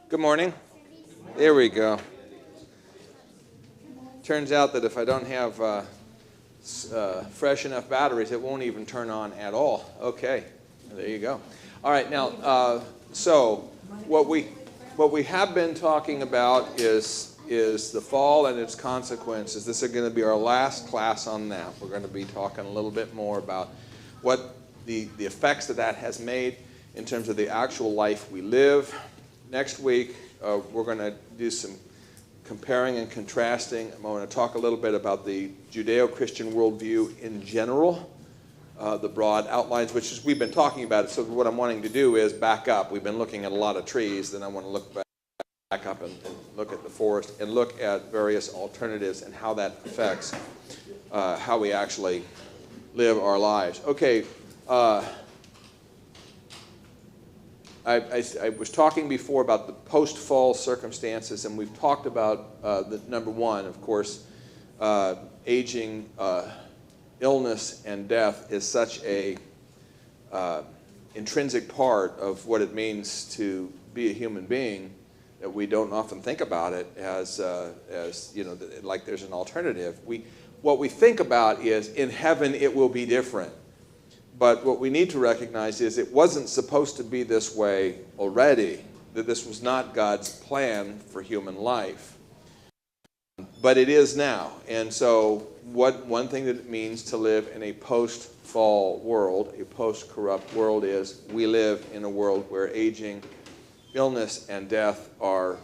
Good morning. There we go. Turns out that if I don't have fresh enough batteries, it won't even turn on at all. Okay, there you go. All right, now, so what we have been talking about is the fall and its consequences. This is going to be our last class on that. We're going to be talking a little bit more about what the effects that has made in terms of the actual life we live. Next week, we're going to do some comparing and contrasting. I'm going to talk a little bit about the Judeo-Christian worldview in general, the broad outlines, which is, we've been talking about it. So what I'm wanting to do is back up. We've been looking at a lot of trees. Then I want to look back up and look at the forest and look at various alternatives and how that affects how we actually live our lives. Okay. I was talking before about the post-fall circumstances, and we've talked about the number one, of course, aging, illness, and death is such a intrinsic part of what it means to be a human being that we don't often think about it as you know, like there's an alternative. What we think about is in heaven it will be different. But what we need to recognize is it wasn't supposed to be this way already, that this was not God's plan for human life. But it is now. And so one thing that it means to live in a post-fall world, a post-corrupt world, is we live in a world where aging, illness, and death are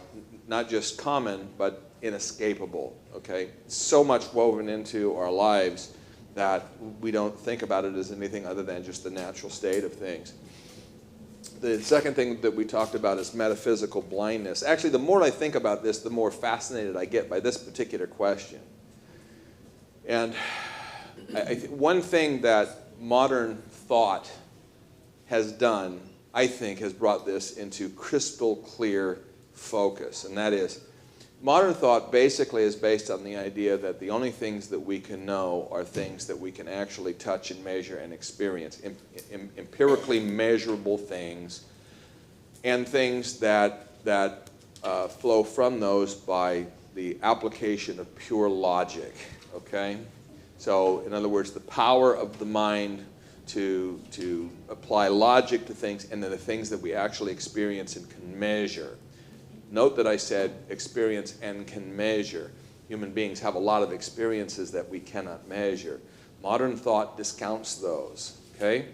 not just common, but inescapable. Okay? So much woven into our lives that we don't think about it as anything other than just the natural state of things. The second thing that we talked about is metaphysical blindness. Actually, the more I think about this, the more fascinated I get by this particular question. And one thing that modern thought has done, I think, has brought this into crystal clear focus, and that is, modern thought basically is based on the idea that the only things that we can know are things that we can actually touch and measure and experience, empirically measurable things, and things that flow from those by the application of pure logic, okay? So, in other words, the power of the mind to apply logic to things, and then the things that we actually experience and can measure. Note that I said experience and can measure. Human beings have a lot of experiences that we cannot measure. Modern thought discounts those, okay?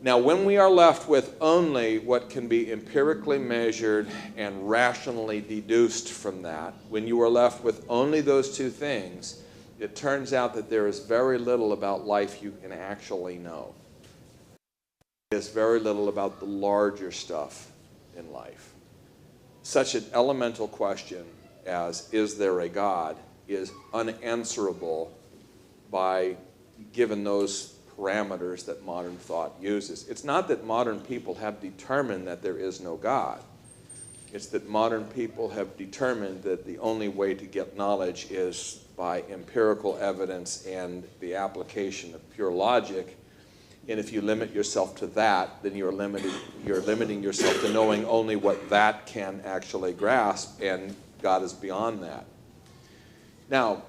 Now, when we are left with only what can be empirically measured and rationally deduced from that, when you are left with only those two things, it turns out that there is very little about life you can actually know. There's very little about the larger stuff in life. Such an elemental question as, is there a God, is unanswerable given those parameters that modern thought uses. It's not that modern people have determined that there is no God. It's that modern people have determined that the only way to get knowledge is by empirical evidence and the application of pure logic. And if you limit yourself to that, then you're limiting yourself to knowing only what that can actually grasp, and God is beyond that. Now,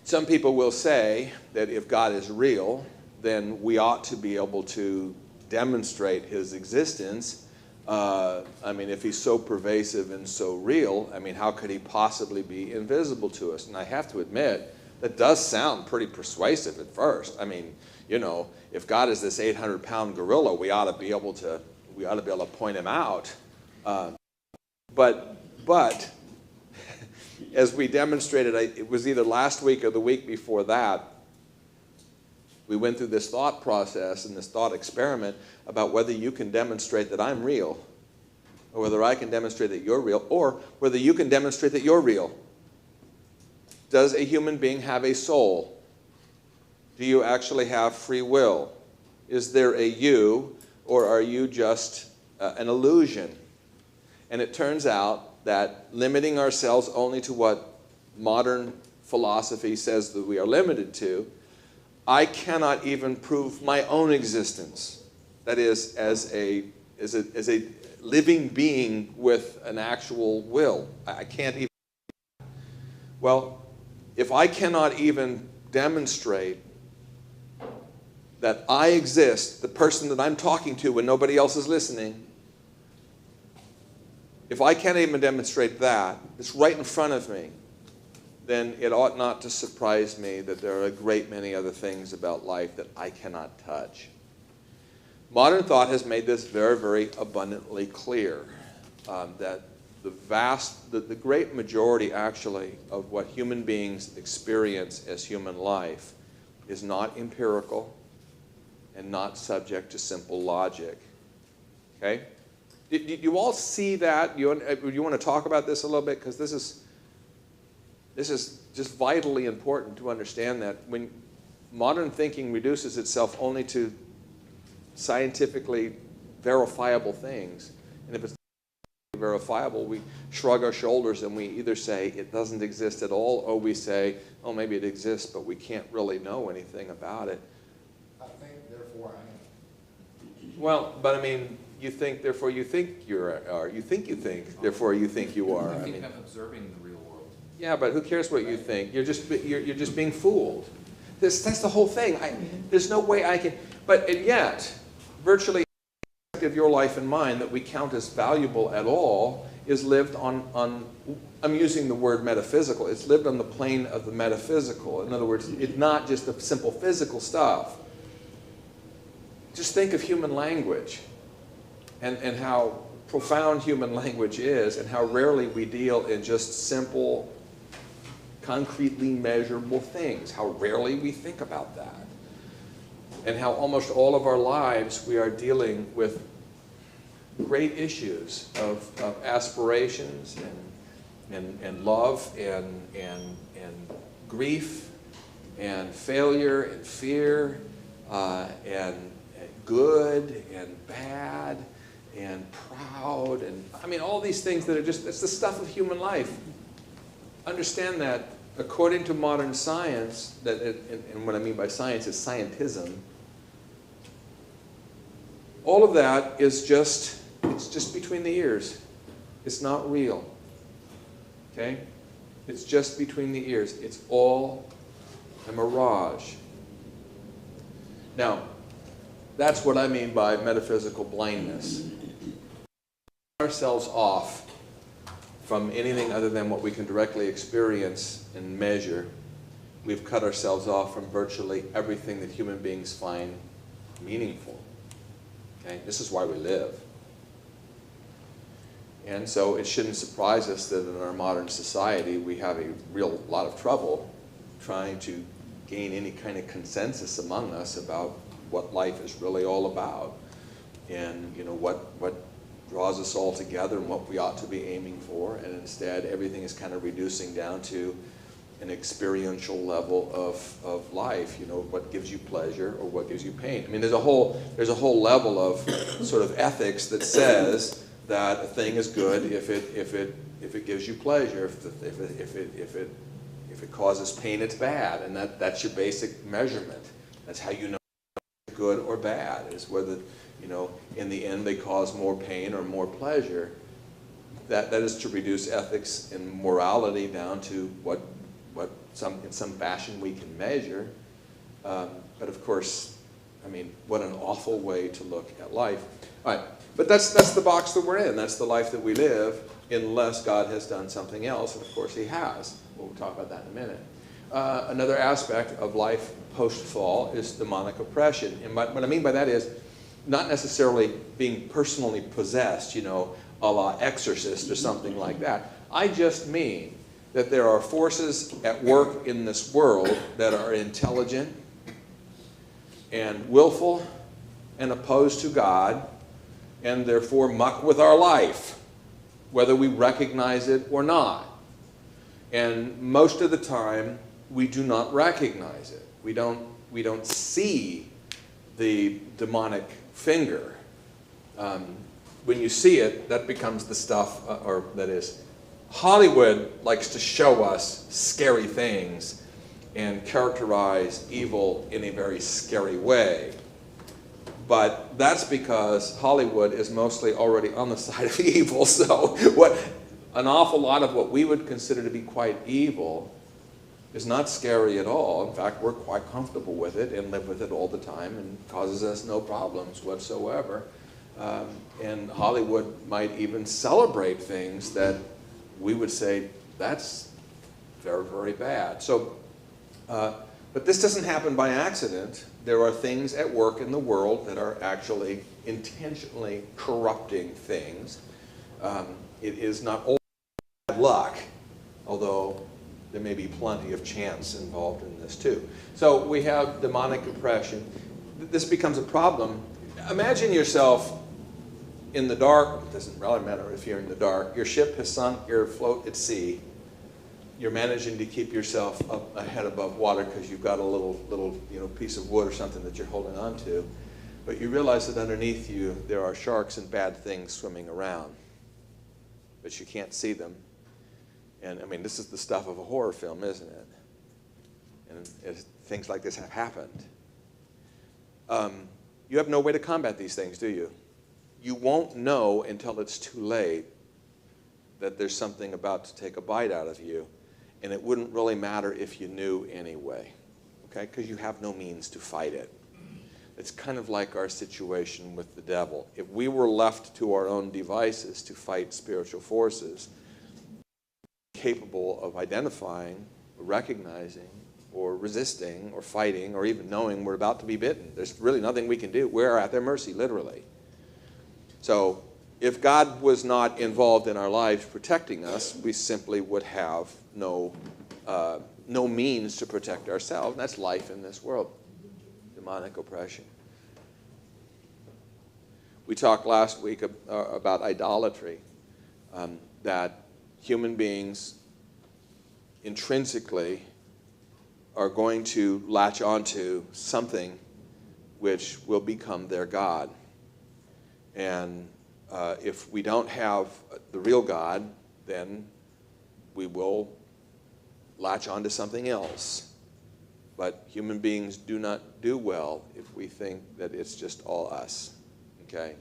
some people will say that if God is real, then we ought to be able to demonstrate his existence. I mean, if he's so pervasive and so real, I mean, how could he possibly be invisible to us? And I have to admit, that does sound pretty persuasive at first. I mean, you know, if God is this 800-pound gorilla, we ought to be able to point him out. But as we demonstrated, it was either last week or the week before that, we went through this thought process and this thought experiment about whether you can demonstrate that I'm real, or whether I can demonstrate that you're real, or whether you can demonstrate that you're real. Does a human being have a soul? Do you actually have free will? Is there a you, or are you just an illusion? And it turns out that limiting ourselves only to what modern philosophy says that we are limited to, I cannot even prove my own existence. That is, as a as a living being with an actual will. I can't even. Well, if I cannot even demonstrate that I exist, the person that I'm talking to when nobody else is listening, if I can't even demonstrate that, it's right in front of me, then it ought not to surprise me that there are a great many other things about life that I cannot touch. Modern thought has made this very, very abundantly clear, that the great majority, actually, of what human beings experience as human life is not empirical and not subject to simple logic. Okay? Do you all see that? You want to talk about this a little bit? Because this is just vitally important to understand that when modern thinking reduces itself only to scientifically verifiable things, and if it's not verifiable, we shrug our shoulders and we either say it doesn't exist at all, or we say, oh, maybe it exists, but we can't really know anything about it. I think, therefore I am. Well, but I mean, you think, therefore you think you are. You think, therefore you think you are. I think I'm observing the real world. Yeah, but who cares what you think? You're just being fooled. That's the whole thing. There's no way I can. But and yet, virtually every aspect of your life and mine that we count as valuable at all is lived on. I'm using the word metaphysical. It's lived on the plane of the metaphysical. In other words, it's not just the simple physical stuff. Just think of human language. And how profound human language is, and how rarely we deal in just simple, concretely measurable things. How rarely we think about that. And how almost all of our lives we are dealing with great issues of aspirations and love and grief and failure and fear and good and bad and proud, and I mean all these things that are just, it's the stuff of human life. Understand that according to modern science, and what I mean by science is scientism, all of that is just, it's just between the ears. It's not real. Okay? It's just between the ears. It's all a mirage. Now, that's what I mean by metaphysical blindness. Ourselves off from anything other than what we can directly experience and measure. We've cut ourselves off from virtually everything that human beings find meaningful. Okay? This is why we live. And so it shouldn't surprise us that in our modern society we have a real lot of trouble trying to gain any kind of consensus among us about what life is really all about, and what draws us all together and what we ought to be aiming for. And instead everything is kind of reducing down to an experiential level of life. What gives you pleasure or what gives you pain. I mean, there's a whole level of sort of ethics that says that a thing is good if it gives you pleasure. If it causes pain, it's bad, and that's your basic measurement. That's how you know good or bad, is whether in the end they cause more pain or more pleasure. That is to reduce ethics and morality down to what in some fashion we can measure. But of course, I mean, what an awful way to look at life. All right, but that's the box that we're in. That's the life that we live, unless God has done something else, and of course He has. We'll talk about that in a minute. Another aspect of life post-fall is demonic oppression. And what I mean by that is not necessarily being personally possessed, a la exorcist or something like that. I just mean that there are forces at work in this world that are intelligent and willful and opposed to God, and therefore muck with our life, whether we recognize it or not. And most of the time, we do not recognize it. We don't see the demonic finger. When you see it, that becomes the stuff, or that is, Hollywood likes to show us scary things and characterize evil in a very scary way. But that's because Hollywood is mostly already on the side of evil. So an awful lot of what we would consider to be quite evil is not scary at all. In fact, we're quite comfortable with it and live with it all the time and causes us no problems whatsoever. And Hollywood might even celebrate things that we would say, that's very, very bad. So, but this doesn't happen by accident. There are things at work in the world that are actually intentionally corrupting things. It is not all bad luck, although there may be plenty of chance involved in this too. So we have demonic oppression. This becomes a problem. Imagine yourself in the dark. It doesn't really matter if you're in the dark. Your ship has sunk, you're afloat at sea. You're managing to keep yourself up a head above water because you've got a little piece of wood or something that you're holding on to. But you realize that underneath you there are sharks and bad things swimming around. But you can't see them. And I mean, this is the stuff of a horror film, isn't it? And things like this have happened. You have no way to combat these things, do you? You won't know until it's too late that there's something about to take a bite out of you. And it wouldn't really matter if you knew anyway, okay? Because you have no means to fight it. It's kind of like our situation with the devil. If we were left to our own devices to fight spiritual forces, capable of identifying, recognizing, or resisting, or fighting, or even knowing we're about to be bitten. There's really nothing we can do. We're at their mercy, literally. So if God was not involved in our lives protecting us, we simply would have no means to protect ourselves. And that's life in this world, demonic oppression. We talked last week about idolatry, that human beings intrinsically are going to latch onto something which will become their God. And if we don't have the real God, then we will latch onto something else. But human beings do not do well if we think that it's just all us, okay?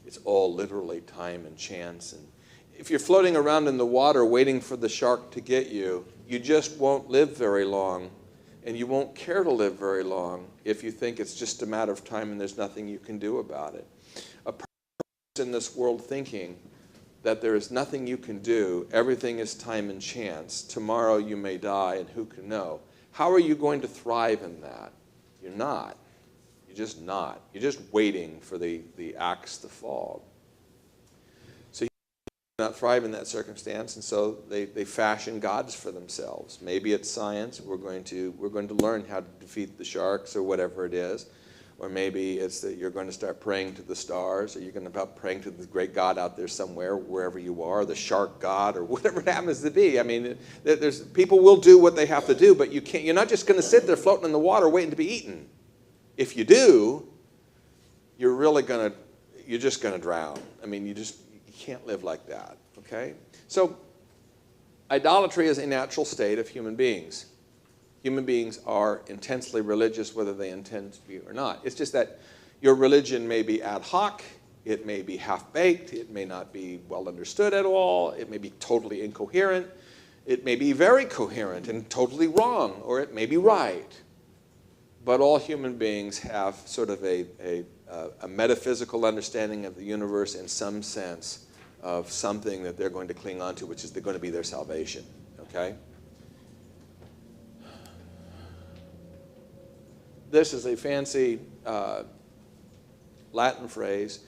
It's all literally time and chance. And if you're floating around in the water waiting for the shark to get you, you just won't live very long, and you won't care to live very long if you think it's just a matter of time and there's nothing you can do about it. A person in this world thinking that there is nothing you can do, everything is time and chance, tomorrow you may die and who can know. How are you going to thrive in that? You're not. You're just not. You're just waiting for the axe to fall. So you not thrive in that circumstance, and so they fashion gods for themselves. Maybe it's science. We're going to learn how to defeat the sharks or whatever it is. Or maybe it's that you're going to start praying to the stars, or you're going to start praying to the great God out there somewhere, wherever you are, the shark god, or whatever it happens to be. I mean, people will do what they have to do, but you're not just going to sit there floating in the water waiting to be eaten. If you do, you're just going to drown. I mean, you can't live like that, okay? So idolatry is a natural state of human beings. Human beings are intensely religious whether they intend to be or not. It's just that your religion may be ad hoc, it may be half-baked, it may not be well understood at all, it may be totally incoherent, it may be very coherent and totally wrong, or it may be right. But all human beings have sort of a metaphysical understanding of the universe in some sense of something that they're going to cling on to, which is going to be their salvation, okay? This is a fancy Latin phrase,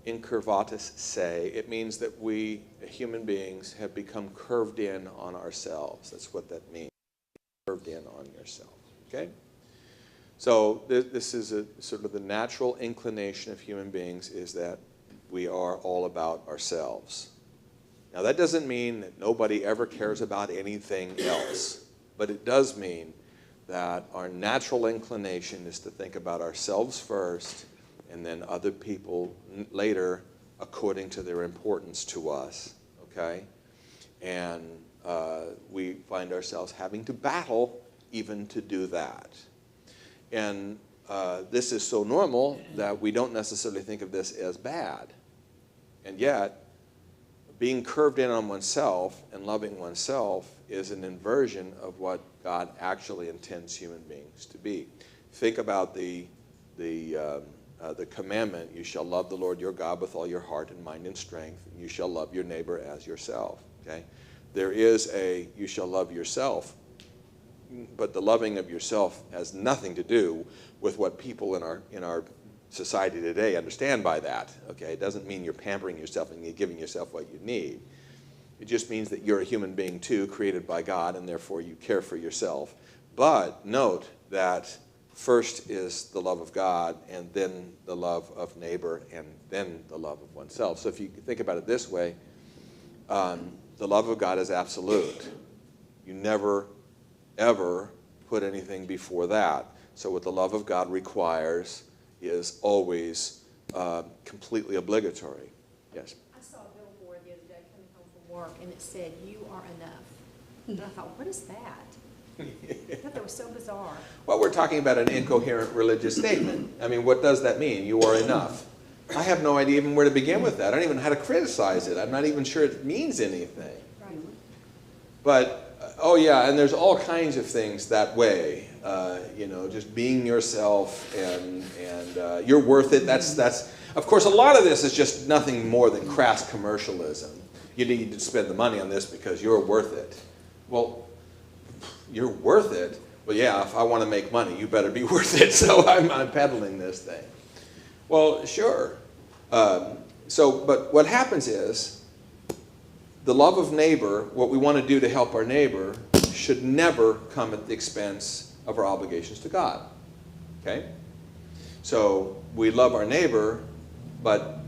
incurvatus se. It means that we, human beings, have become curved in on ourselves. That's what that means, curved in on yourself, okay? So this is sort of the natural inclination of human beings, is that we are all about ourselves. Now that doesn't mean that nobody ever cares about anything else, but it does mean that our natural inclination is to think about ourselves first and then other people later according to their importance to us, okay? And we find ourselves having to battle even to do that. And this is so normal that we don't necessarily think of this as bad. And yet, being curved in on oneself and loving oneself is an inversion of what God actually intends human beings to be. Think about the commandment, you shall love the Lord your God with all your heart and mind and strength, and you shall love your neighbor as yourself. Okay? There is a, you shall love yourself, but the loving of yourself has nothing to do with what people in our society today understand by that. Okay? It doesn't mean you're pampering yourself and you're giving yourself what you need. It just means that you're a human being too, created by God, and therefore you care for yourself. But note that first is the love of God, and then the love of neighbor, and then the love of oneself. So if you think about it this way, the love of God is absolute. You never, ever put anything before that. So what the love of God requires is always completely obligatory. Yes? I saw a billboard the other day coming home from work, and it said, "You are enough." And I thought, what is that? I thought that was so bizarre. Well, we're talking about an incoherent religious statement. I mean, what does that mean? You are enough. I have no idea even where to begin with that. I don't even know how to criticize it. I'm not even sure it means anything. Right. But, oh yeah, and there's all kinds of things that way. You know, just being yourself and you're worth it. That's, of course, a lot of this is just nothing more than crass commercialism. You need to spend the money on this because you're worth it. Well, you're worth it? Well, yeah, if I want to make money, you better be worth it. So I'm peddling this thing. Well, sure. But what happens is, the love of neighbor, what we want to do to help our neighbor, should never come at the expense of our obligations to God. Okay? So we love our neighbor, but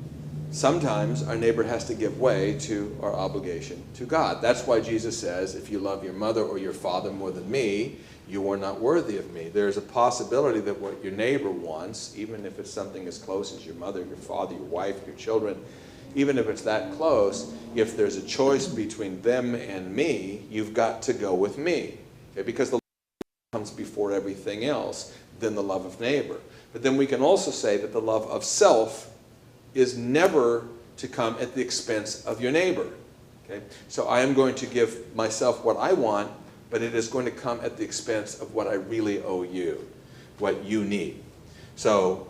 sometimes our neighbor has to give way to our obligation to God. That's why Jesus says, if you love your mother or your father more than me, you are not worthy of me. There's a possibility that what your neighbor wants, even if it's something as close as your mother, your father, your wife, your children, even if it's that close, if there's a choice between them and me, you've got to go with me. Okay? Because the love comes before everything else, than the love of neighbor. But then we can also say that the love of self is never to come at the expense of your neighbor. Okay? So I am going to give myself what I want, but it is going to come at the expense of what I really owe you, what you need. So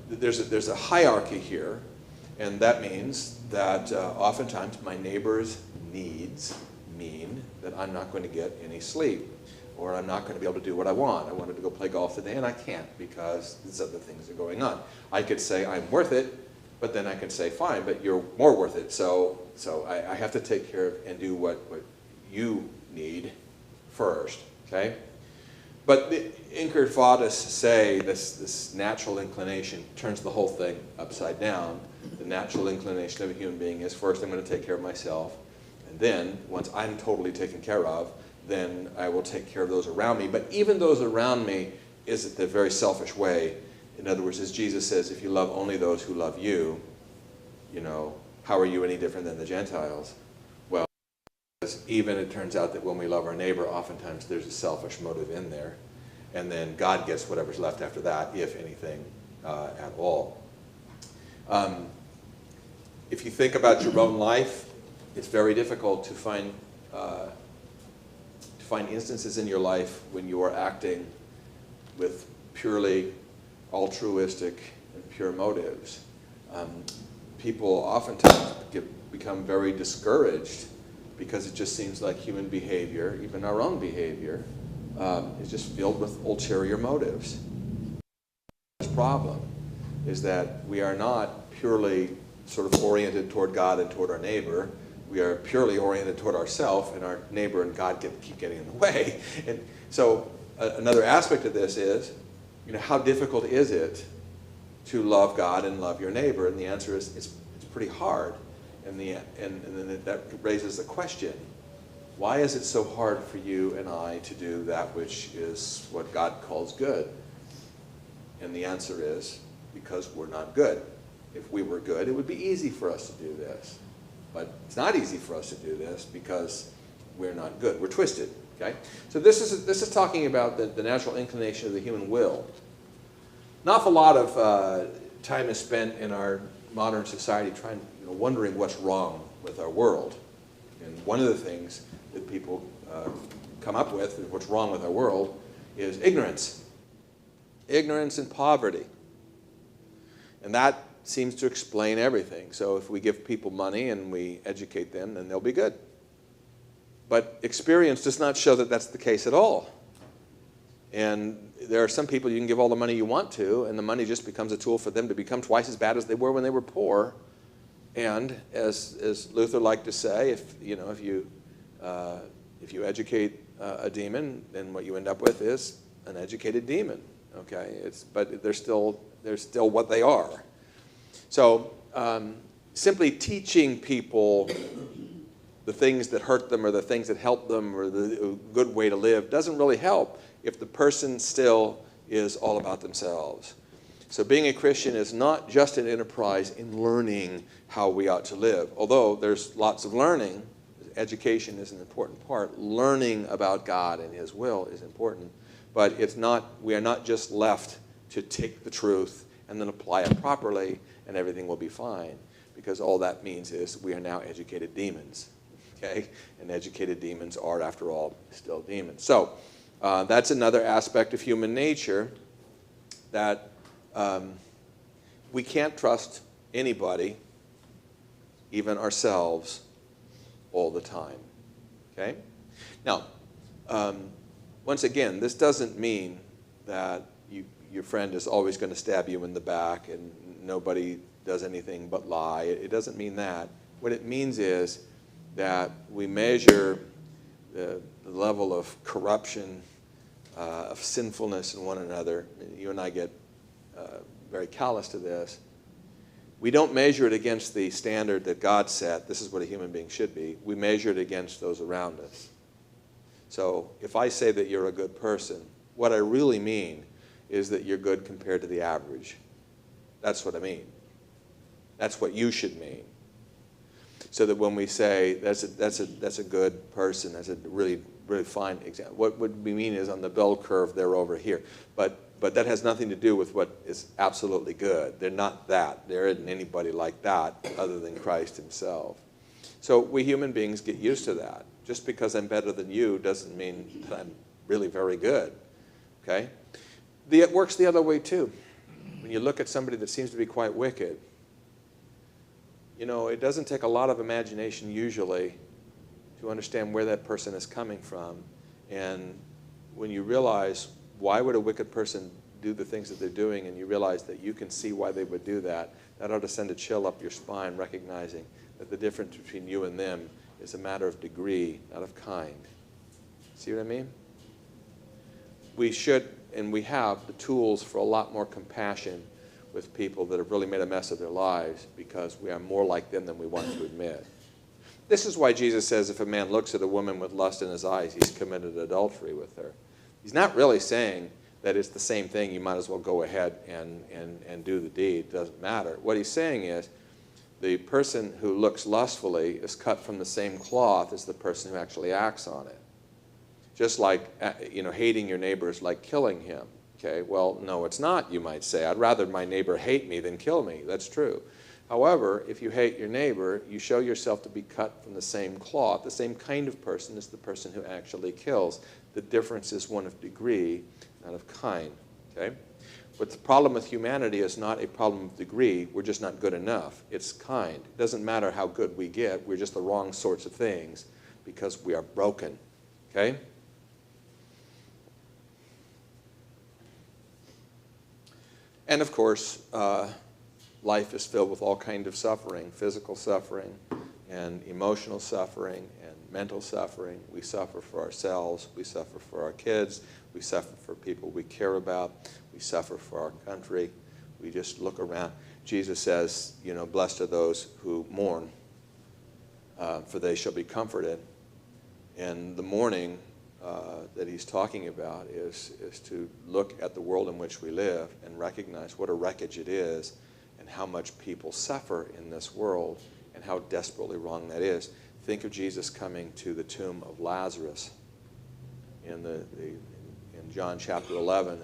there's a hierarchy here, and that means that oftentimes my neighbor's needs mean that I'm not going to get any sleep, or I'm not going to be able to do what I want. I wanted to go play golf today, and I can't because these other things are going on. I could say I'm worth it, but then I can say, fine, but you're more worth it. So I have to take care of and do what you need first, okay? But the Incarnatus say this natural inclination turns the whole thing upside down. The natural inclination of a human being is, first I'm going to take care of myself, and then once I'm totally taken care of, then I will take care of those around me. But even those around me is the very selfish way. In other words, as Jesus says, if you love only those who love you, you know, how are you any different than the Gentiles? Well, even it turns out that when we love our neighbor, oftentimes there's a selfish motive in there. And then God gets whatever's left after that, if anything at all. If you think about your own life, it's very difficult to find instances in your life when you are acting with purely altruistic and pure motives. People oftentimes become very discouraged because it just seems like human behavior, even our own behavior, is just filled with ulterior motives. The problem is that we are not purely sort of oriented toward God and toward our neighbor. We are purely oriented toward ourselves, and our neighbor and God keep getting in the way. And so another aspect of this is, you know, how difficult is it to love God and love your neighbor? And the answer is it's pretty hard. And then that raises the question, why is it so hard for you and I to do that which is what God calls good? And the answer is because we're not good. If we were good, it would be easy for us to do this. But it's not easy for us to do this because we're not good. We're twisted. Okay? So this is talking about the natural inclination of the human will. An awful lot of time is spent in our modern society trying, wondering what's wrong with our world. And one of the things that people come up with, what's wrong with our world, is ignorance. Ignorance and poverty. And that seems to explain everything. So if we give people money and we educate them, then they'll be good. But experience does not show that that's the case at all. And there are some people you can give all the money you want to, and the money just becomes a tool for them to become twice as bad as they were when they were poor. And as Luther liked to say, if you educate a demon, then what you end up with is an educated demon. Okay, but they're still what they are. So simply teaching people the things that hurt them or the things that help them or the good way to live doesn't really help if the person still is all about themselves. So being a Christian is not just an enterprise in learning how we ought to live. Although there's lots of learning, education is an important part. Learning about God and His will is important. But we are not just left to take the truth and then apply it properly and everything will be fine. Because all that means is we are now educated demons. Okay? And educated demons are, after all, still demons. So that's another aspect of human nature that we can't trust anybody, even ourselves, all the time. Okay? Now, once again, this doesn't mean that your friend is always going to stab you in the back and nobody does anything but lie. It doesn't mean that. What it means is that we measure the level of corruption, of sinfulness in one another. You and I get very callous to this. We don't measure it against the standard that God set. This is what a human being should be. We measure it against those around us. So if I say that you're a good person, what I really mean is that you're good compared to the average. That's what I mean. That's what you should mean. So that when we say that's a good person, that's a really fine example. What we mean is on the bell curve, they're over here. But that has nothing to do with what is absolutely good. They're not that. There isn't anybody like that other than Christ Himself. So we human beings get used to that. Just because I'm better than you doesn't mean that I'm really very good. Okay? It works the other way too. When you look at somebody that seems to be quite wicked, it doesn't take a lot of imagination usually to understand where that person is coming from. And when you realize why would a wicked person do the things that they're doing, and you realize that you can see why they would do that, that ought to send a chill up your spine, recognizing that the difference between you and them is a matter of degree, not of kind. See what I mean? We should, and we have, the tools for a lot more compassion with people that have really made a mess of their lives because we are more like them than we want to admit. This is why Jesus says if a man looks at a woman with lust in his eyes, he's committed adultery with her. He's not really saying that it's the same thing, you might as well go ahead and do the deed. It doesn't matter. What he's saying is the person who looks lustfully is cut from the same cloth as the person who actually acts on it. Just like, hating your neighbor is like killing him. Okay, well, no, it's not, you might say. I'd rather my neighbor hate me than kill me. That's true. However, if you hate your neighbor, you show yourself to be cut from the same cloth. The same kind of person is the person who actually kills. The difference is one of degree, not of kind. Okay? But the problem with humanity is not a problem of degree. We're just not good enough. It's kind. It doesn't matter how good we get. We're just the wrong sorts of things because we are broken. Okay? And of course, life is filled with all kinds of suffering, physical suffering and emotional suffering and mental suffering. We suffer for ourselves. We suffer for our kids. We suffer for people we care about. We suffer for our country. We just look around. Jesus says, blessed are those who mourn, for they shall be comforted. And the mourning that he's talking about is to look at the world in which we live and recognize what a wreckage it is and how much people suffer in this world and how desperately wrong that is. Think of Jesus coming to the tomb of Lazarus in John chapter 11,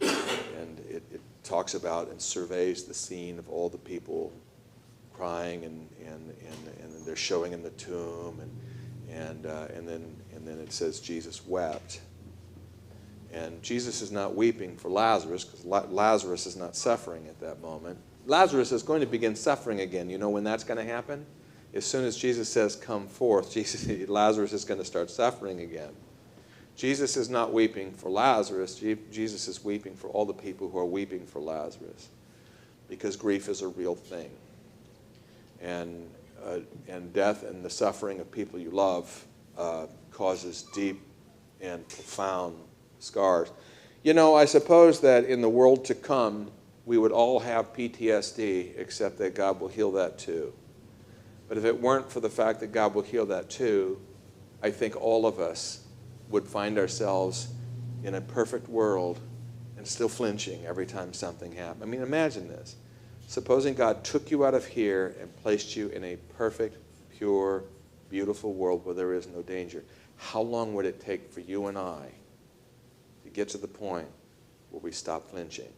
and talks about and surveys the scene of all the people crying, and they're showing him the tomb, and then it says Jesus wept. And Jesus is not weeping for Lazarus, because Lazarus is not suffering at that moment. Lazarus is going to begin suffering again. You know when that's going to happen? As soon as Jesus says, "Come forth," Lazarus is going to start suffering again. Jesus is not weeping for Lazarus. Jesus is weeping for all the people who are weeping for Lazarus, because grief is a real thing. And death and the suffering of people you love causes deep and profound scars. You know, I suppose that in the world to come, we would all have PTSD, except that God will heal that too. But if it weren't for the fact that God will heal that too, I think all of us would find ourselves in a perfect world and still flinching every time something happened. I mean, imagine this. Supposing God took you out of here and placed you in a perfect, pure, beautiful world where there is no danger. How long would it take for you and I to get to the point where we stop flinching,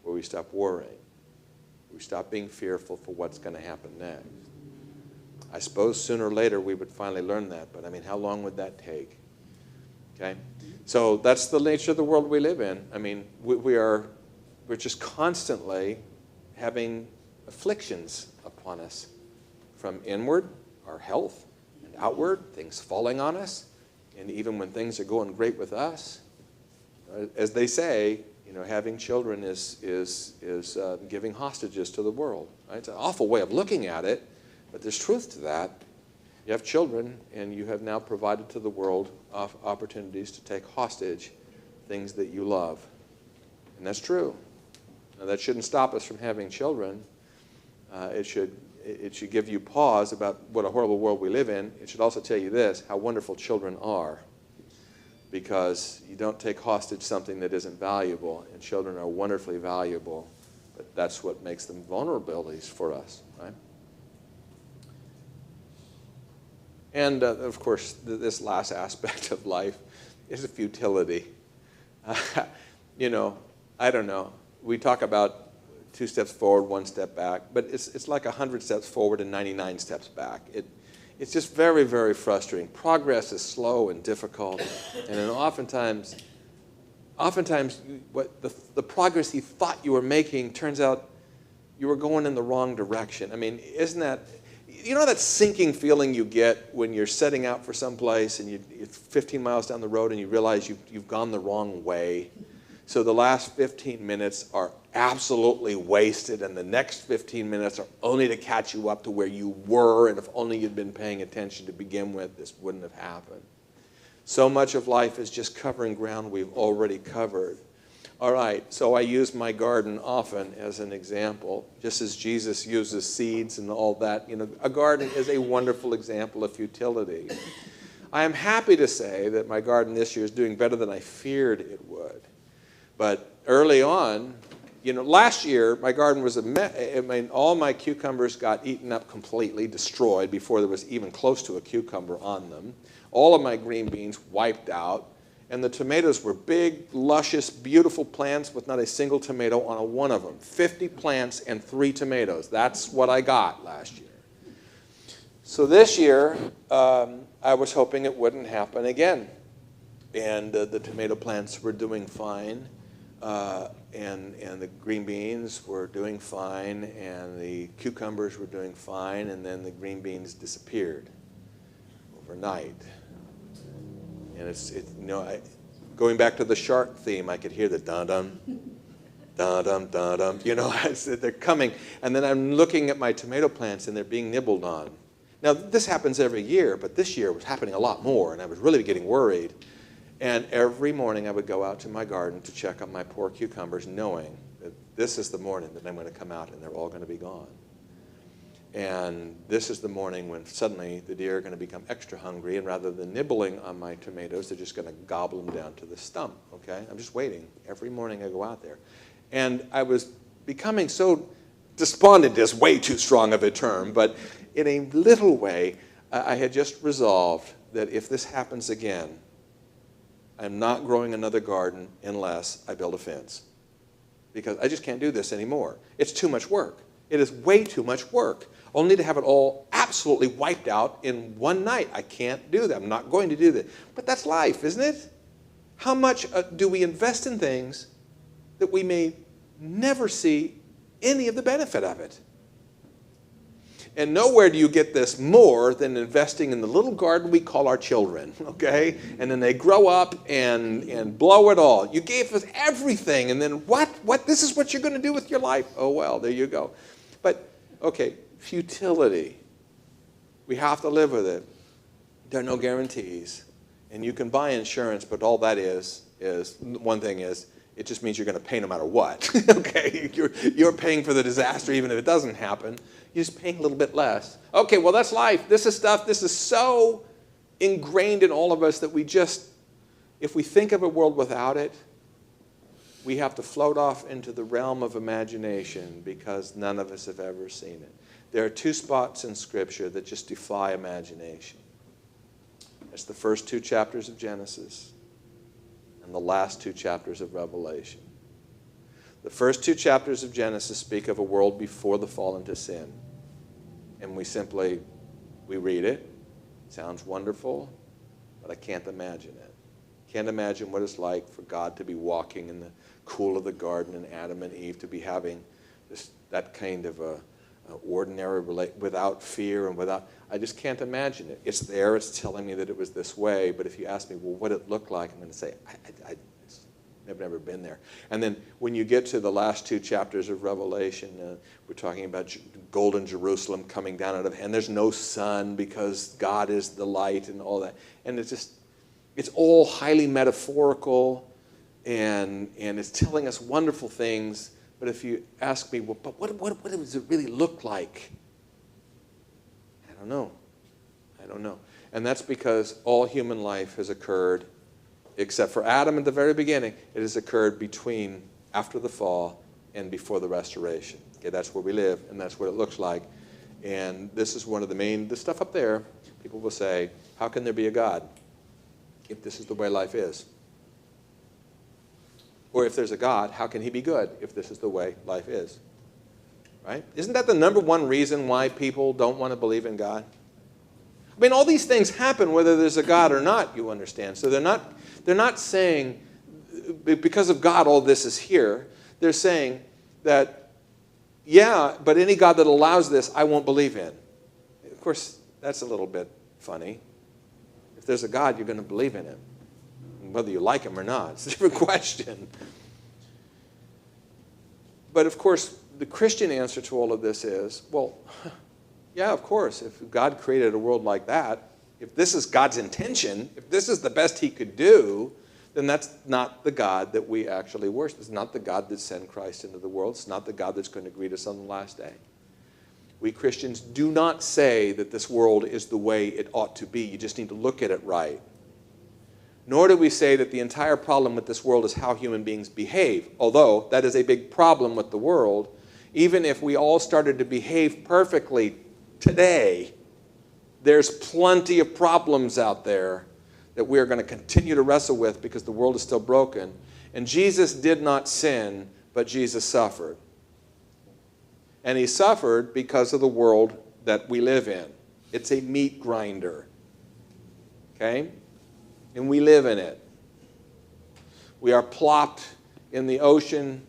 where we stop worrying, where we stop being fearful for what's going to happen next? I suppose sooner or later we would finally learn that, but I mean, how long would that take? Okay? So that's the nature of the world we live in. I mean, we're just constantly having afflictions upon us, from inward, our health, and outward, things falling on us, and even when things are going great with us. As they say, you know, having children is giving hostages to the world. Right? It's an awful way of looking at it, but there's truth to that. You have children, and you have now provided to the world opportunities to take hostage things that you love. And that's true. Now, that shouldn't stop us from having children. It should give you pause about what a horrible world we live in. It should also tell you this, how wonderful children are, because you don't take hostage something that isn't valuable, and children are wonderfully valuable, but that's what makes them vulnerabilities for us, right? And, of course, this last aspect of life is a futility. You know, I don't know. We talk about 2 steps forward, 1 step back, but it's like 100 steps forward and 99 steps back. It's just very, very frustrating. Progress is slow and difficult, and then oftentimes the progress you thought you were making turns out you were going in the wrong direction. I mean, isn't that... You know that sinking feeling you get when you're setting out for some place and you're 15 miles down the road and you realize you've gone the wrong way? So the last 15 minutes are absolutely wasted, and the next 15 minutes are only to catch you up to where you were, and if only you'd been paying attention to begin with, this wouldn't have happened. So much of life is just covering ground we've already covered. All right, so I use my garden often as an example, just as Jesus uses seeds and all that. You know, a garden is a wonderful example of futility. I am happy to say that my garden this year is doing better than I feared it would. But early on, you know, last year my garden was all my cucumbers got eaten up completely, destroyed before there was even close to a cucumber on them. All of my green beans wiped out. And the tomatoes were big, luscious, beautiful plants with not a single tomato on one of them. 50 plants and 3 tomatoes. That's what I got last year. So this year, I was hoping it wouldn't happen again. And the tomato plants were doing fine. And the green beans were doing fine. And the cucumbers were doing fine. And then the green beans disappeared overnight. And it's you know, going back to the shark theme, I could hear the dun-dum, dun-dum, dun-dum. You know, they're coming. And then I'm looking at my tomato plants, and they're being nibbled on. Now, this happens every year, but this year it was happening a lot more, and I was really getting worried. And every morning I would go out to my garden to check on my poor cucumbers, knowing that this is the morning that I'm going to come out, and they're all going to be gone. And this is the morning when suddenly the deer are going to become extra hungry, and rather than nibbling on my tomatoes, they're just going to gobble them down to the stump, okay? I'm just waiting. Every morning I go out there. And I was becoming so despondent is way too strong of a term, but in a little way, I had just resolved that if this happens again, I'm not growing another garden unless I build a fence. because I just can't do this anymore. It's too much work. It is way too much work, only to have it all absolutely wiped out in one night. I can't do that. I'm not going to do that. But that's life, isn't it? How much do we invest in things that we may never see any of the benefit of it? And nowhere do you get this more than investing in the little garden we call our children, okay? And then they grow up and blow it all. You gave us everything, and then what? What? This is what you're going to do with your life? Oh, well, there you go. But, okay, futility. We have to live with it. There are no guarantees. And you can buy insurance, but all that is one thing is, it just means you're going to pay no matter what. Okay, you're paying for the disaster even if it doesn't happen. You're just paying a little bit less. Okay, well, that's life. This is so ingrained in all of us that we just, if we think of a world without it, we have to float off into the realm of imagination because none of us have ever seen it. There are two spots in Scripture that just defy imagination. It's the first 2 chapters of Genesis and the last 2 chapters of Revelation. The first 2 chapters of Genesis speak of a world before the fall into sin. And we read it. It sounds wonderful, but I can't imagine it. Can't imagine what it's like for God to be walking in the cool of the garden and Adam and Eve to be having that kind of ordinary, without fear and without, I just can't imagine it. It's there, it's telling me that it was this way, but if you ask me, well, what it looked like, I'm going to say, I've never been there. And then when you get to the last 2 chapters of Revelation, we're talking about golden Jerusalem coming down out of heaven. There's no sun because God is the light and all that. And it's all highly metaphorical, and it's telling us wonderful things. But if you ask me, well, but what does it really look like? I don't know. And that's because all human life has occurred, except for Adam at the very beginning, it has occurred after the fall and before the restoration. Okay, that's where we live, and that's what it looks like. And this is one of the stuff up there, people will say, how can there be a God if this is the way life is? Or if there's a God, how can he be good if this is the way life is? Right? Isn't that the number one reason why people don't want to believe in God? I mean, all these things happen whether there's a God or not, you understand. So they're not saying, because of God, all this is here. They're saying that, yeah, but any God that allows this, I won't believe in. Of course, that's a little bit funny. If there's a God, you're going to believe in him. Whether you like him or not, it's a different question. But of course, the Christian answer to all of this is, well, yeah, of course, if God created a world like that, if this is God's intention, if this is the best he could do, then that's not the God that we actually worship. It's not the God that sent Christ into the world. It's not the God that's going to greet us on the last day. We Christians do not say that this world is the way it ought to be. You just need to look at it right. Nor do we say that the entire problem with this world is how human beings behave, although that is a big problem with the world. Even if we all started to behave perfectly today, there's plenty of problems out there that we are going to continue to wrestle with because the world is still broken. And Jesus did not sin, but Jesus suffered. And he suffered because of the world that we live in. It's a meat grinder. Okay? And we live in it. We are plopped in the ocean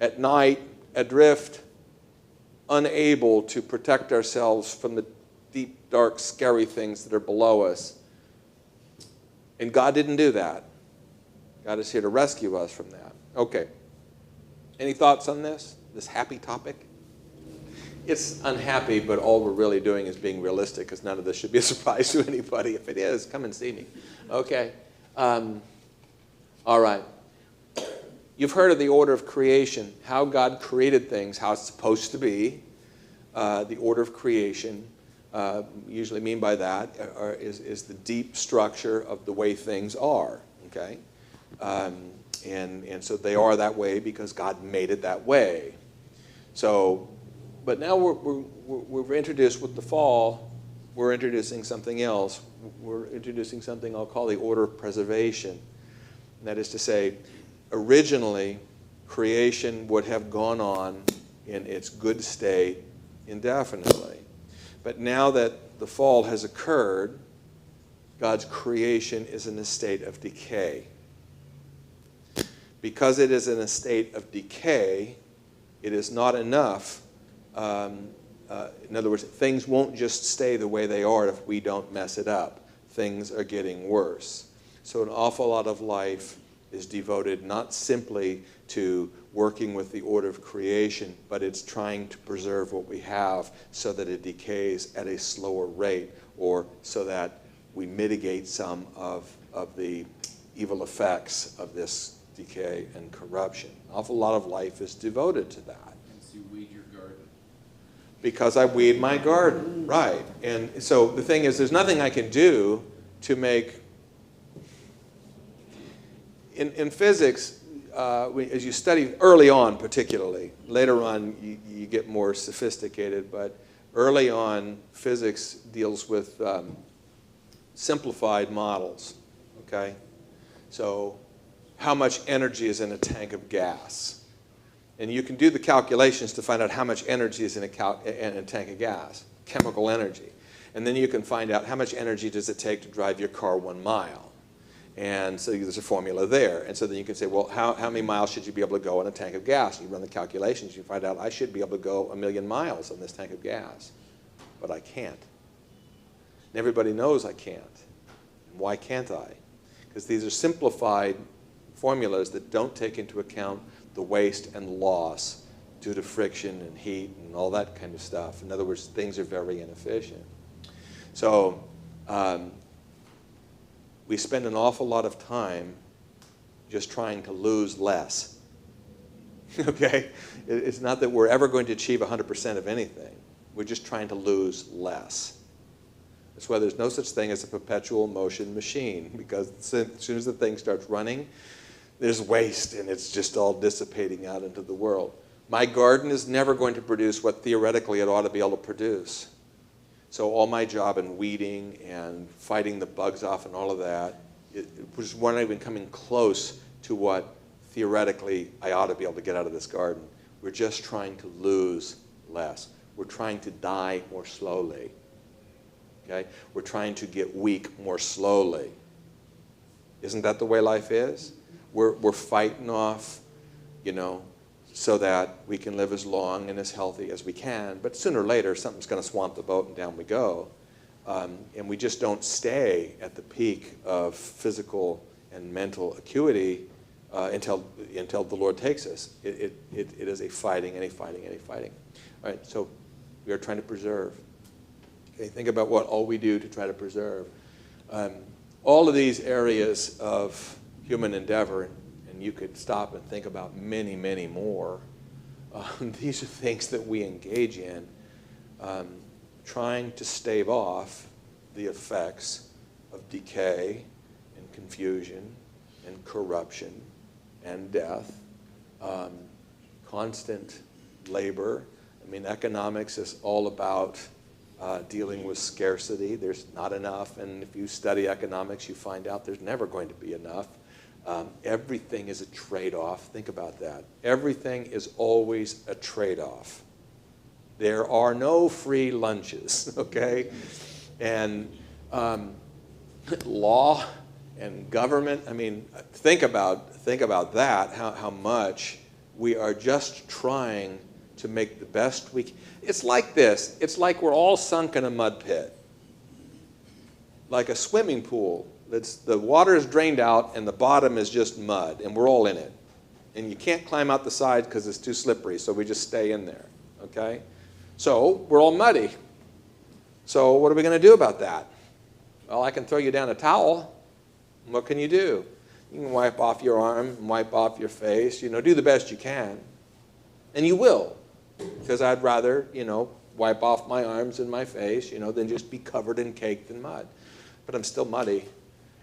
at night, adrift, unable to protect ourselves from the deep, dark, scary things that are below us. And God didn't do that. God is here to rescue us from that. Okay. Any thoughts on this happy topic? It's unhappy, but all we're really doing is being realistic, because none of this should be a surprise to anybody. If it is, come and see me. Okay. All right. You've heard of the order of creation, how God created things, how it's supposed to be. The order of creation, usually mean by that, is the deep structure of the way things are. Okay. And so they are that way because God made it that way. So. But now we're introduced with the fall, we're introducing something else. We're introducing something I'll call the order of preservation. And that is to say, originally, creation would have gone on in its good state indefinitely. But now that the fall has occurred, God's creation is in a state of decay. Because it is in a state of decay, it is not enough. In other words, things won't just stay the way they are if we don't mess it up. Things are getting worse. So an awful lot of life is devoted not simply to working with the order of creation, but it's trying to preserve what we have so that it decays at a slower rate, or so that we mitigate some of the evil effects of this decay and corruption. An awful lot of life is devoted to that. Hence you weed your garden. Because I weed my garden, right. And so the thing is, there's nothing I can do to make... In physics, as you study early on particularly, later on you get more sophisticated, but early on physics deals with simplified models, okay? So how much energy is in a tank of gas? And you can do the calculations to find out how much energy is in a tank of gas, chemical energy. And then you can find out how much energy does it take to drive your car 1 mile. And so there's a formula there. And so then you can say, well, how many miles should you be able to go in a tank of gas? You run the calculations, you find out I should be able to go 1,000,000 miles on this tank of gas. But I can't. And everybody knows I can't. And why can't I? Because these are simplified formulas that don't take into account the waste and loss due to friction and heat and all that kind of stuff. In other words, things are very inefficient. So we spend an awful lot of time just trying to lose less. Okay? It's not that we're ever going to achieve 100% of anything. We're just trying to lose less. That's why there's no such thing as a perpetual motion machine, because as soon as the thing starts running, there's waste, and it's just all dissipating out into the world. My garden is never going to produce what theoretically it ought to be able to produce. So all my job in weeding and fighting the bugs off and all of that, it was not even coming close to what theoretically I ought to be able to get out of this garden. We're just trying to lose less. We're trying to die more slowly. Okay? We're trying to get weak more slowly. Isn't that the way life is? We're fighting off, so that we can live as long and as healthy as we can. But sooner or later, something's going to swamp the boat and down we go. And we just don't stay at the peak of physical and mental acuity until the Lord takes us. It is a fighting and a fighting and a fighting. All right, so we are trying to preserve. Okay, think about all we do to try to preserve. All of these areas of human endeavor, and you could stop and think about many, many more. These are things that we engage in, trying to stave off the effects of decay and confusion and corruption and death, constant labor. I mean, economics is all about dealing with scarcity. There's not enough, and if you study economics, you find out there's never going to be enough. Everything is a trade-off. Think about that. Everything is always a trade-off. There are no free lunches, okay? And law and government, I mean, think about that, how much we are just trying to make the best we can. It's like this. It's like we're all sunk in a mud pit, like a swimming pool. The water is drained out and the bottom is just mud, and we're all in it. And you can't climb out the side because it's too slippery, so we just stay in there, okay? So we're all muddy. So what are we going to do about that? Well, I can throw you down a towel. What can you do? You can wipe off your arm, wipe off your face, do the best you can. And you will, because I'd rather, wipe off my arms and my face, than just be covered in caked in mud. But I'm still muddy.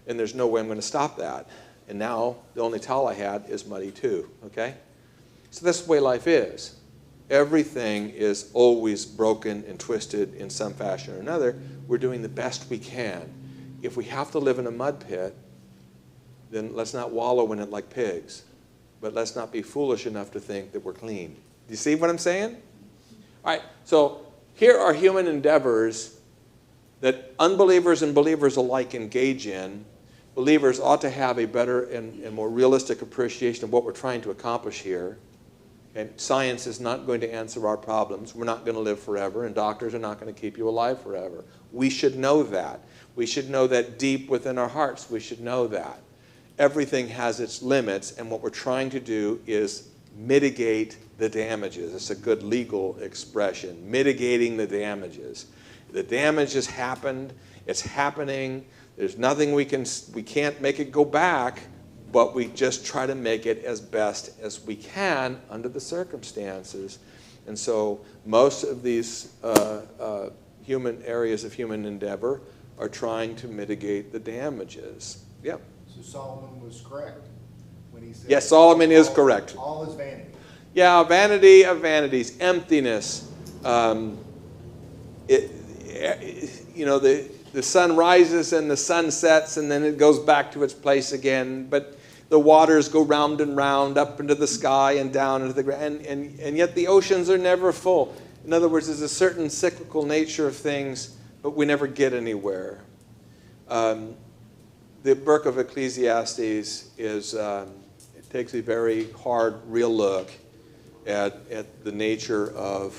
And there's no way I'm going to stop that. And now the only towel I had is muddy too, okay? So that's the way life is. Everything is always broken and twisted in some fashion or another. We're doing the best we can. If we have to live in a mud pit, then let's not wallow in it like pigs. but let's not be foolish enough to think that we're clean. Do you see what I'm saying? All right, so here are human endeavors that unbelievers and believers alike engage in. Believers ought to have a better and more realistic appreciation of what we're trying to accomplish here. And science is not going to answer our problems. We're not going to live forever, and doctors are not going to keep you alive forever. We should know that. We should know that deep within our hearts. We should know that. Everything has its limits, and what we're trying to do is mitigate the damages. It's a good legal expression, mitigating the damages. The damage has happened. It's happening. There's nothing we can't make it go back, but we just try to make it as best as we can under the circumstances. And so most of these human areas of human endeavor are trying to mitigate the damages. Yeah. So Solomon was correct when he said... Yes, Solomon is correct. All is vanity. Yeah, vanity of vanities, emptiness. The sun rises and the sun sets, and then it goes back to its place again. But the waters go round and round, up into the sky and down into the ground, and yet the oceans are never full. In other words, there's a certain cyclical nature of things, but we never get anywhere. The book of Ecclesiastes it takes a very hard, real look at the nature of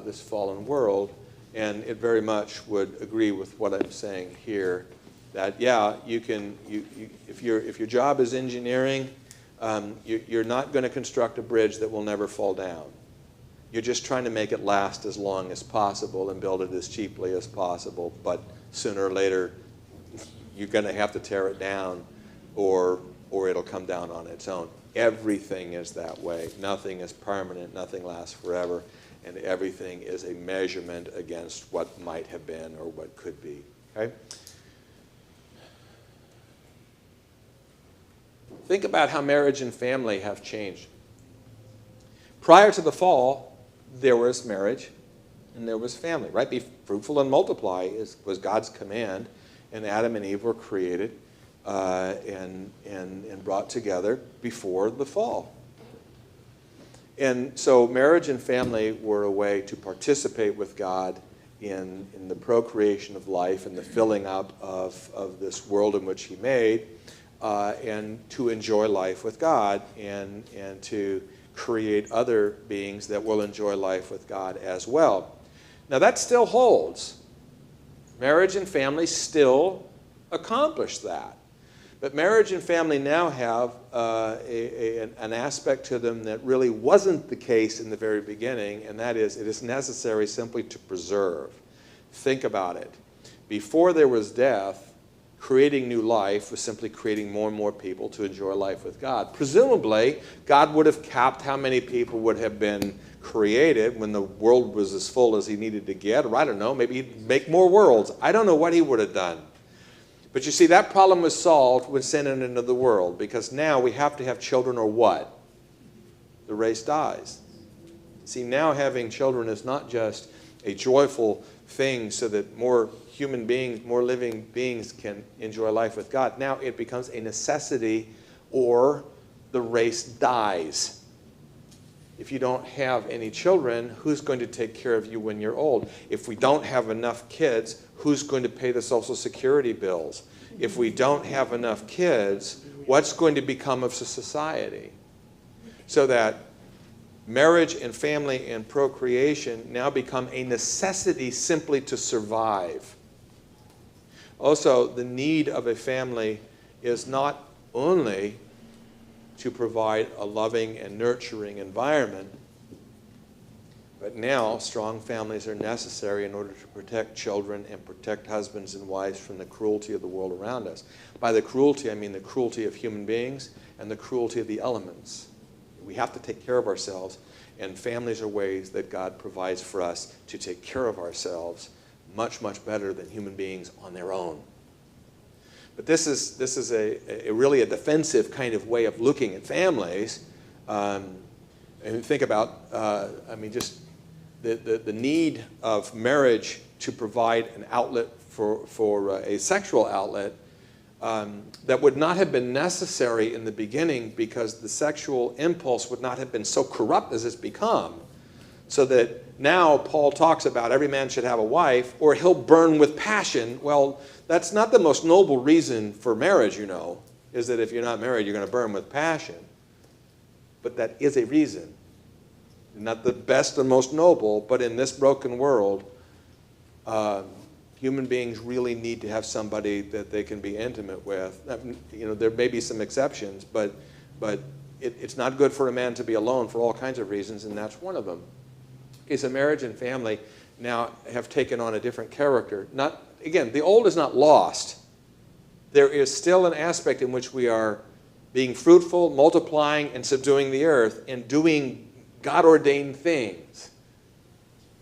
this fallen world, and it very much would agree with what I'm saying here. That you can if your job is engineering, you're not going to construct a bridge that will never fall down. You're just trying to make it last as long as possible and build it as cheaply as possible. But sooner or later, you're going to have to tear it down, or it'll come down on its own. Everything is that way. Nothing is permanent. Nothing lasts forever. And everything is a measurement against what might have been or what could be. Okay? Think about how marriage and family have changed. Prior to the fall, there was marriage and there was family, right? Be fruitful and multiply was God's command, and Adam and Eve were created and brought together before the fall. And so marriage and family were a way to participate with God in the procreation of life and the filling up of this world in which He made, and to enjoy life with God and to create other beings that will enjoy life with God as well. Now that still holds. Marriage and family still accomplish that. But marriage and family now have an aspect to them that really wasn't the case in the very beginning, and that is it is necessary simply to preserve. Think about it. Before there was death, creating new life was simply creating more and more people to enjoy life with God. Presumably, God would have capped how many people would have been created when the world was as full as He needed to get, or I don't know, maybe He'd make more worlds. I don't know what He would have done. But you see, that problem was solved when sin entered into the world, because now we have to have children or what? The race dies. See, now having children is not just a joyful thing so that more human beings, more living beings can enjoy life with God. Now it becomes a necessity, or the race dies. If you don't have any children, who's going to take care of you when you're old? If we don't have enough kids, who's going to pay the Social Security bills? If we don't have enough kids, what's going to become of society? So that marriage and family and procreation now become a necessity simply to survive. Also, the need of a family is not only to provide a loving and nurturing environment, but now strong families are necessary in order to protect children and protect husbands and wives from the cruelty of the world around us. By the cruelty, I mean the cruelty of human beings and the cruelty of the elements. We have to take care of ourselves, and families are ways that God provides for us to take care of ourselves much, much better than human beings on their own. But this is a really a defensive kind of way of looking at families. And think about, just the need of marriage to provide an outlet for a sexual outlet that would not have been necessary in the beginning because the sexual impulse would not have been so corrupt as it's become. So that now Paul talks about every man should have a wife or he'll burn with passion. Well, that's not the most noble reason for marriage, is that if you're not married, you're going to burn with passion. But that is a reason. Not the best and most noble, but in this broken world, human beings really need to have somebody that they can be intimate with. There may be some exceptions, but it's not good for a man to be alone for all kinds of reasons, and that's one of them. Okay, so marriage and family now have taken on a different character. Again, the old is not lost. There is still an aspect in which we are being fruitful, multiplying, and subduing the earth, and doing God-ordained things.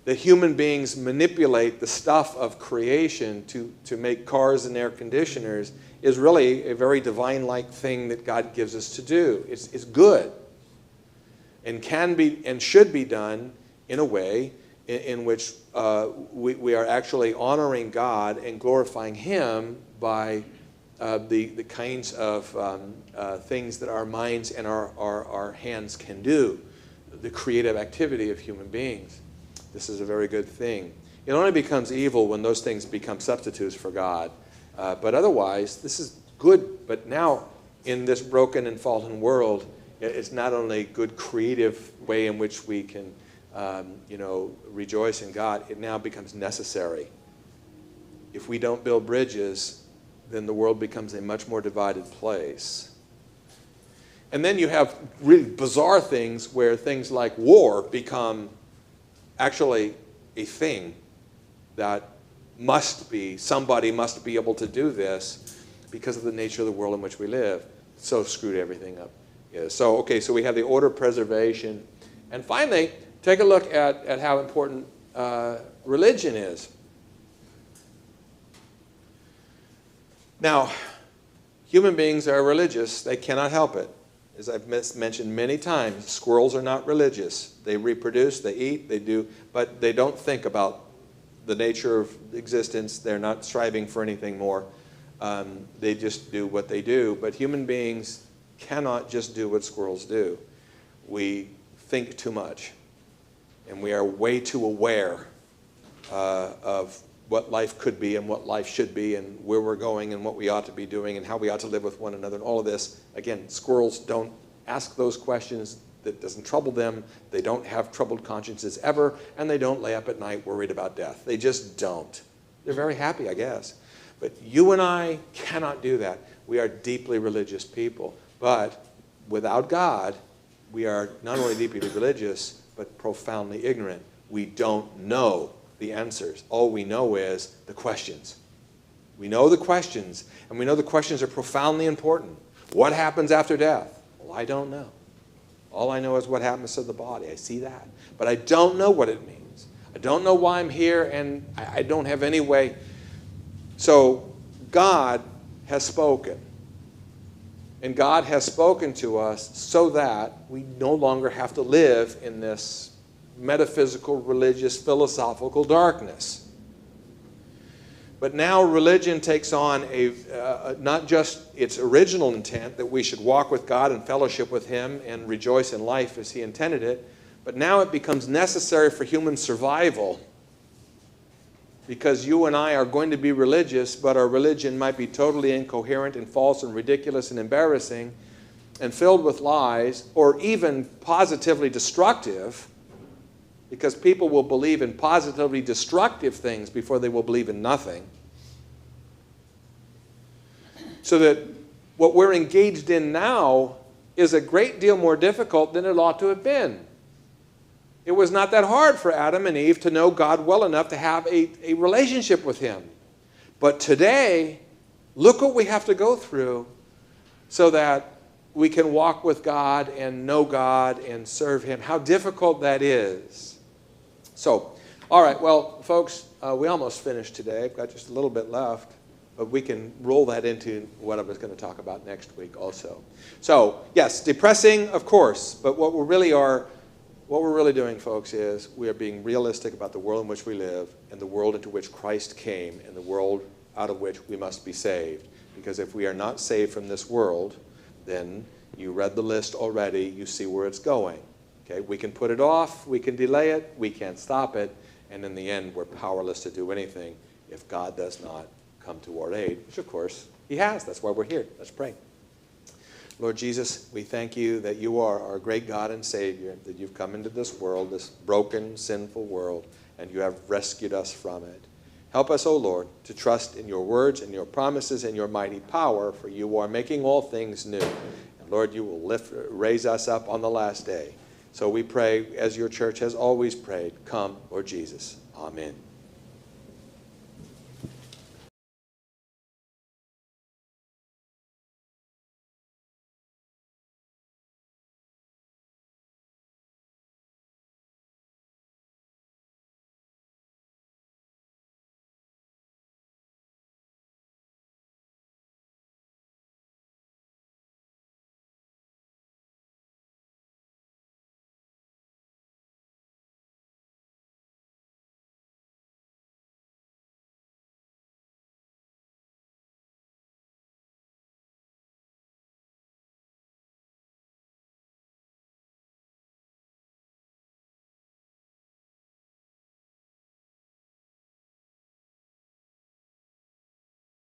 The human beings manipulate the stuff of creation to make cars and air conditioners is really a very divine-like thing that God gives us to do. It's good and can be and should be done in a way in which we are actually honoring God and glorifying Him by the kinds of things that our minds and our hands can do, the creative activity of human beings. This is a very good thing. It only becomes evil when those things become substitutes for God. But otherwise, this is good. But now, in this broken and fallen world, it's not only a good creative way in which we can rejoice in God, it now becomes necessary. If we don't build bridges, then the world becomes a much more divided place. And then you have really bizarre things where things like war become actually a thing that somebody must be able to do this because of the nature of the world in which we live. So screwed everything up. Yeah, so we have the order of preservation. And finally, take a look at how important religion is. Now, human beings are religious. They cannot help it. As I've mentioned many times, squirrels are not religious. They reproduce, they eat, they do, but they don't think about the nature of existence. They're not striving for anything more. They just do what they do. But human beings cannot just do what squirrels do. We think too much. And we are way too aware of what life could be and what life should be and where we're going and what we ought to be doing and how we ought to live with one another and all of this. Again, squirrels don't ask those questions. That doesn't trouble them. They don't have troubled consciences ever, and they don't lay up at night worried about death. They just don't. They're very happy, I guess. But you and I cannot do that. We are deeply religious people. But without God, we are not only deeply religious, but profoundly ignorant. We don't know the answers. All we know is the questions. We know the questions, and we know the questions are profoundly important. What happens after death? Well, I don't know. All I know is what happens to the body. I see that. But I don't know what it means. I don't know why I'm here, and I don't have any way. So God has spoken. And God has spoken to us so that we no longer have to live in this metaphysical, religious, philosophical darkness. But now religion takes on not just its original intent, that we should walk with God and fellowship with Him and rejoice in life as He intended it, but now it becomes necessary for human survival, because you and I are going to be religious, but our religion might be totally incoherent and false and ridiculous and embarrassing and filled with lies, or even positively destructive, because people will believe in positively destructive things before they will believe in nothing. So that what we're engaged in now is a great deal more difficult than it ought to have been. It was not that hard for Adam and Eve to know God well enough to have a relationship with Him. But today, look what we have to go through so that we can walk with God and know God and serve Him. How difficult that is. So, all right, well, folks, we almost finished today. I've got just a little bit left, but we can roll that into what I was going to talk about next week also. So, yes, depressing, of course, but what we're really doing, folks, is we are being realistic about the world in which we live and the world into which Christ came and the world out of which we must be saved. Because if we are not saved from this world, then you read the list already, you see where it's going. Okay? We can put it off, we can delay it, we can't stop it, and in the end, we're powerless to do anything if God does not come to our aid, which of course he has. That's why we're here. Let's pray. Lord Jesus, we thank you that you are our great God and Savior, that you've come into this world, this broken, sinful world, and you have rescued us from it. Help us, O Lord, to trust in your words and your promises and your mighty power, for you are making all things new. And Lord, you will raise us up on the last day. So we pray, as your church has always prayed, come, Lord Jesus. Amen.